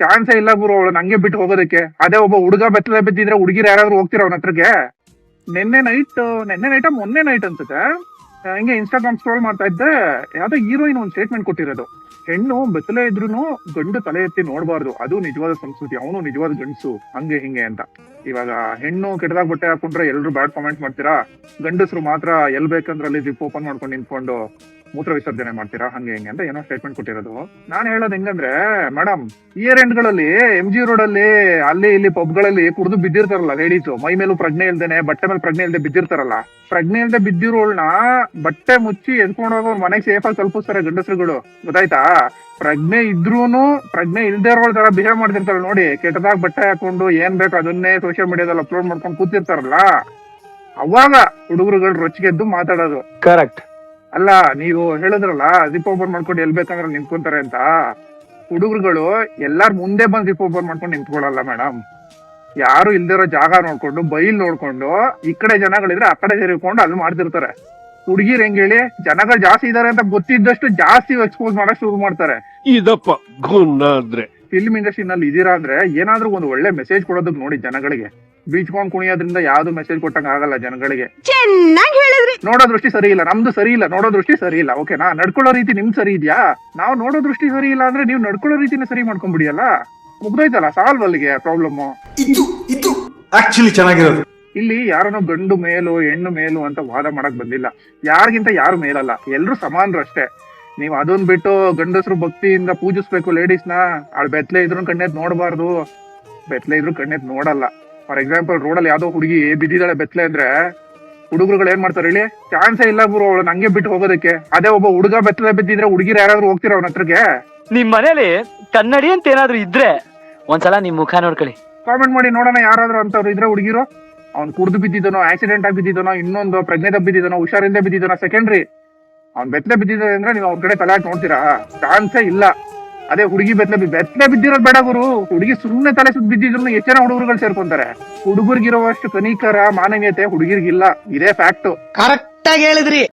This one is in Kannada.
ಚಾನ್ಸೇ ಇಲ್ಲ ಗುರು ಅವಳು ನಂಗೆ ಬಿಟ್ಟು ಹೋಗೋದಕ್ಕೆ. ಅದೇ ಒಬ್ಬ ಹುಡುಗ ಬೆತ್ತಲೆ ಬಿದ್ದಿದ್ರೆ ಹುಡುಗಿರು ಯಾರಾದ್ರೂ ಹೋಗ್ತೀರ ಅವನ ಹತ್ರಕ್ಕೆ? ನಿನ್ನೆ ನೈಟ್ ಮೊನ್ನೆ ನೈಟ್ ಅನ್ಸುತ್ತೆ, ಹಿಂಗೆ ಇನ್ಸ್ಟಾಗ್ರಾಮ್ ಸ್ಕ್ರೋಲ್ ಮಾಡ್ತಾ ಇದ್ದೆ, ಯಾವ್ದೋ ಹೀರೋಯಿನ್ ಒಂದ್ ಸ್ಟೇಟ್ಮೆಂಟ್ ಕೊಟ್ಟಿರೋದು, ಹೆಣ್ಣು ಬೆತ್ತಲೆ ಇದ್ರೂನು ಗಂಡು ತಲೆ ಎತ್ತಿ ನೋಡ್ಬಾರ್ದು, ಅದು ನಿಜವಾದ ಸಂಸ್ಕೃತಿ, ಅವನು ನಿಜವಾದ ಗಂಡಸು, ಹಂಗೆ ಹಿಂಗೆ ಅಂತ. ಇವಾಗ ಹೆಣ್ಣು ಕೆಟ್ಟದಾಗ ಬಟ್ಟೆ ಹಾಕೊಂಡ್ರೆ ಎಲ್ರು ಬ್ಯಾಡ್ ಕಾಮೆಂಟ್ ಮಾಡ್ತೀರಾ, ಗಂಡಸರು ಮಾತ್ರ ಎಲ್ ಬೇಕಂದ್ರೆ ಅಲ್ಲಿ ಜಿಪ್ ಓಪನ್ ಮಾಡ್ಕೊಂಡು ನಿಂತ್ಕೊಂಡು ಮೂತ್ರ ವಿಸರ್ಜನೆ ಮಾಡ್ತೀರಾ, ಹಂಗೆ ಹಿಂಗೆ ಅಂತ ಏನೋ ಸ್ಟೇಟ್ಮೆಂಟ್ ಕೊಟ್ಟಿರೋದು. ನಾನ್ ಹೇಳೋದ್ ಹೆಂಗಂದ್ರೆ ಮೇಡಮ್, ಇಯರ್ ಎಂಡ್ ಗಳಲ್ಲಿ MG ರೋಡ್ ಅಲ್ಲಿ ಅಲ್ಲಿ ಇಲ್ಲಿ ಪಬ್ಗಳಲ್ಲಿ ಕುಡಿದು ಬಿದ್ದಿರ್ತಾರಲ್ಲ ಲೇಡೀಸ್, ಮೈ ಮೇಲೂ ಪ್ರಜ್ಞೆ ಇಲ್ದೇನೆ ಬಟ್ಟೆ ಮೇಲೆ ಪ್ರಜ್ಞೆ ಇಲ್ದೆ ಬಿದ್ದಿರ್ತಾರಲ್ಲ, ಪ್ರಜ್ಞೆ ಇಲ್ದೆ ಬಿದ್ದಿರೋಳ್ನ ಬಟ್ಟೆ ಮುಚ್ಚಿ ಎದ್ಕೊಂಡೋಗ ಅವ್ರ ಮನೆಗೆ ಸೇಫ್ ಆಗಿ ತಲುಪಿಸ್ತಾರೆ ಗಂಡಸರುಗಳು, ಗೊತ್ತಾಯ್ತಾ? ಪ್ರಜ್ಞೆ ಇದ್ರೂನು ಪ್ರಜ್ಞೆ ಇಲ್ದೇ ಇರೋಳ ತರ ಬಿಹೇವ್ ಮಾಡ್ತಿರ್ತಾರ ನೋಡಿ, ಕೆಟ್ಟದಾಗ ಬಟ್ಟೆ ಹಾಕೊಂಡು ಏನ್ ಬೇಕು ಅದನ್ನೇ ಸೋಷಿಯಲ್ ಮೀಡಿಯಾದಲ್ಲಿ ಅಪ್ಲೋಡ್ ಮಾಡ್ಕೊಂಡು ಕೂತಿರ್ತಾರಲ್ಲ, ಅವಾಗ ಹುಡುಗರುಗಳು ರೊಚ್ಚಿಗೆದ್ದು ಮಾತಾಡೋದು. ಕರೆಕ್ಟ್ ಅಲ್ಲ, ನೀವು ಹೇಳಿದ್ರಲ್ಲ ಜಿಪ್ ಓಪನ್ ಮಾಡ್ಕೊಂಡು ಎಲ್ ಬೇಕಂದ್ರೆ ನಿಂತ್ಕೊಂತಾರೆ ಅಂತ, ಹುಡುಗರುಗಳು ಎಲ್ಲಾರ್ ಮುಂದೆ ಬಂದ್ ಜಿಪ್ ಓಪನ್ ಮಾಡ್ಕೊಂಡು ನಿಂತ್ಕೊಳ್ಳಲ್ಲ ಮೇಡಮ್. ಯಾರು ಇಲ್ದಿರೋ ಜಾಗ ನೋಡ್ಕೊಂಡು ಬೈಲ್ ನೋಡ್ಕೊಂಡು ಈ ಕಡೆ ಜನಗಳಿದ್ರೆ ಆ ಕಡೆ ಸೇರಿಕೊಂಡು ಅಲ್ಲಿ ಮಾಡ್ತಿರ್ತಾರೆ. ಹುಡುಗಿರ್ ಹೆಂಗ್ ಹೇಳಿ, ಜನಗಳು ಜಾಸ್ತಿ ಇದಾರೆ ಅಂತ ಗೊತ್ತಿದ್ದಷ್ಟು ಜಾಸ್ತಿ ಎಕ್ಸ್ಪೋಸ್ ಮಾಡಕ್ ಶುರು ಮಾಡ್ತಾರೆ. ಇದಪ್ಪ ಗುನ್ನಾದ್ರೆ ಫಿಲ್ಮ್ ಇಂಡಸ್ಟ್ರಿನಲ್ಲಿ ಇದೀರಾ ಅಂದ್ರೆ ಏನಾದ್ರೂ ಒಂದು ಒಳ್ಳೆ ಮೆಸೇಜ್ ಕೊಡೋದಕ್ ನೋಡಿ ಜನಗಳಿಗೆ. ಬೀಚ್ಕೊಂಡ್ ಕುಣಿಯೋದ್ರಿಂದ ಯಾವ್ದು ಮೆಸೇಜ್ ಕೊಟ್ಟಂಗ ಆಗಲ್ಲ ಜನಗಳಿಗೆ. ಚೆನ್ನಾಗಿ ಹೇಳಿದ್ರಿ. ನೋಡೋ ದೃಷ್ಟಿ ಸರಿ ಇಲ್ಲ, ನಮ್ದು ಸರಿ ಇಲ್ಲ, ನೋಡೋ ದೃಷ್ಟಿ ಸರಿ ಇಲ್ಲ, ಓಕೆನಾ? ನಡ್ಕೊಳ್ಳೋ ರೀತಿ ನಿಮ್ದು ಸರಿ ಇದೆಯಾ? ನಾವು ನೋಡೋ ದೃಷ್ಟಿ ಸರಿ ಇಲ್ಲ ಅಂದ್ರೆ ನೀವು ನಡ್ಕೊಳ್ಳೋ ರೀತಿನ ಸರಿ ಮಾಡ್ಕೊಂಡ್ಬಿಡಿಯಲ್ಲ, ಮುಗ್ದೋಯ್ತಲ್ಲ, ಸಾಲ್ವ್ ಅಲ್ಲಿಗೆ ಪ್ರಾಬ್ಲಮ್. ಇದು ಆಕ್ಚುಲಿ ಚೆನ್ನಾಗಿರೋದು. ಇಲ್ಲಿ ಯಾರನ್ನೋ ಗಂಡು ಮೇಲು ಹೆಣ್ಣು ಮೇಲು ಅಂತ ವಾದ ಮಾಡಕ್ ಬಂದಿಲ್ಲ. ಯಾರಿಗಿಂತ ಯಾರು ಮೇಲಲ್ಲ, ಎಲ್ರು ಸಮಾನರು ಅಷ್ಟೇ. ನೀವ್ ಅದನ್ ಬಿಟ್ಟು ಗಂಡಸರು ಭಕ್ತಿಯಿಂದ ಪೂಜಿಸ್ಬೇಕು ಲೇಡೀಸ್ನ, ಅವಳು ಬೆತ್ತಲೆ ಇದ್ರು ಕಣ್ಣೆತ್ ನೋಡಬಾರ್ದು, ಬೆತ್ತಲೆ ಇದ್ರು ಕಣ್ಣೆತ್ ನೋಡಲ್ಲ. ಫಾರ್ ಎಕ್ಸಾಂಪಲ್ ರೋಡಲ್ಲಿ ಯಾವ್ದೋ ಹುಡುಗಿ ಬಿದ್ದಿದ್ದಾಳೆ ಬೆತ್ತಲೆ ಅಂದ್ರೆ, ಹುಡುಗರುಗಳು ಏನ್ ಮಾಡ್ತಾರೆ ಹೇಳಿ, ಚಾನ್ಸೇ ಇಲ್ಲ ಗುರು ಅವಳು ನಂಗೆ ಬಿಟ್ಟು ಹೋಗೋದಕ್ಕೆ. ಅದೇ ಒಬ್ಬ ಹುಡುಗ ಬೆತ್ತಲೆ ಬಿದ್ದಿದ್ರೆ ಹುಡುಗಿರು ಯಾರಾದ್ರೂ ಹೋಗ್ತೀರ ಅವನ ಹತ್ರಕ್ಕೆ? ನಿಮ್ ಮನೇಲಿ ಕನ್ನಡಿ ಅಂತ ಏನಾದ್ರು ಇದ್ರೆ ಒಂದ್ಸಲ ನಿಮ್ ಮುಖ ನೋಡ್ಕೊಳ್ಳಿ, ಕಾಮೆಂಟ್ ಮಾಡಿ ನೋಡೋಣ ಯಾರಾದ್ರೂ ಅಂತವ್ರು ಇದ್ರೆ. ಹುಡುಗಿರು ಅವ್ನ್ ಕುಡ್ದು ಬಿದ್ದಿದ್ದಾನೋ, ಆಕ್ಸಿಡೆಂಟ್ ಆಗಿ ಬಿದ್ದಿದ್ದಾನೋ, ಇನ್ನೊಂದು ಪ್ರಜ್ಞೆ ತಪ್ಪಿದ್ದಾನೋ, ಹುಷಾರಿಂದ ಬಿದ್ದಿದ್ದಾನೋ ಸೆಕೆಂಡ್ರಿ. ಅವ್ನ್ ಬೆತ್ತಲೆ ಬಿದ್ದಿದ್ದಾನೆ ಅಂದ್ರೆ ನೀವು ಅವ್ರ ಕಡೆ ತಲೆ ಹಾಕಿ ನೋಡ್ತೀರಾ? ಚಾನ್ಸೇ ಇಲ್ಲ. ಅದೇ ಹುಡುಗಿ ಬೆತ್ತಲೆ ಬಿದ್ದಿರೋದು ಬೇಡ ಗುರು, ಹುಡುಗಿ ಸುಮ್ಮನೆ ತಲೆ ಸುತ್ತ ಬಿದ್ದಿದ್ರು ಎಷ್ಟು ಜನ ಹುಡುಗರುಗಳು ಸೇರ್ಕೊಂತಾರೆ. ಹುಡುಗರಿಗಿರುವಷ್ಟು ಕನಿಕರ ಮಾನವೀಯತೆ ಹುಡುಗಿರ್ಗಿಲ್ಲ, ಇದೇ ಫ್ಯಾಕ್ಟ್. ಕರೆಕ್ಟ್ ಆಗಿ ಹೇಳಿದ್ರಿ.